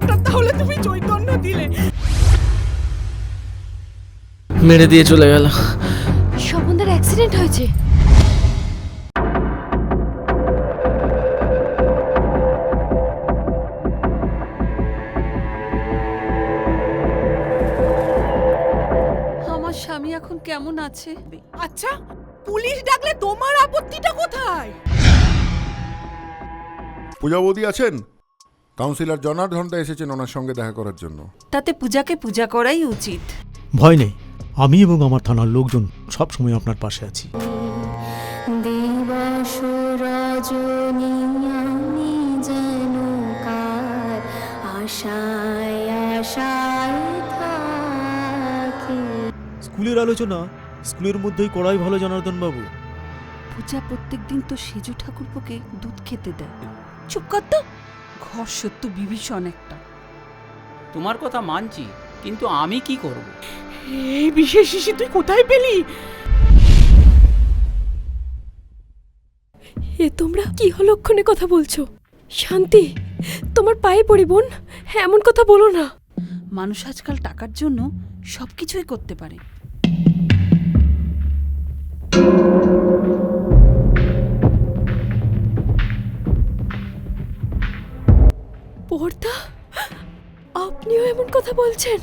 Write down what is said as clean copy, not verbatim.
হঠাৎ তাহলে তুমি চৈতন্য দিলে? মেরে দিয়ে চলে গেল। স্বপনদার অ্যাক্সিডেন্ট হয়েছে। আমার স্বামী এখন কেমন আছে? আচ্ছা, পুলিশ ডাকলে তোমার আপত্তিটা কোথায়? পূজা বৌদি আছেন? কাউন্সিলর জনার্দন দা এসেছেন ওনার সঙ্গে দেখা করার জন্য। তাতে পূজাকে পূজা করাই উচিত। ভয় নেই, আমি এবং আমার থানার লোকজন সব সময় আপনার পাশে আছি। স্কুলের আলোচনা স্কুলের মধ্যেই করাই ভালো জনার্দন বাবু। পূজা প্রত্যেকদিন তো সেজু ঠাকুরপোকে দুধ খেতে দেয়। চুপ কর তো, ঘর সত্য বিভীষণ একটা। তোমার কথা মানছি, কিন্তু আমি কি করব? এই বিশেষ শিশি তুই কোথায় পেলি? এ তোমরা কি অলক্ষণে কথা বলছো? শান্তি, তোমার পায়ে পড়ি বোন, এমন কথা বলো না। মানুষ আজকাল টাকার জন্য সবকিছুই করতে পারে। পর্দা, আপনিও এমন কথা বলছেন?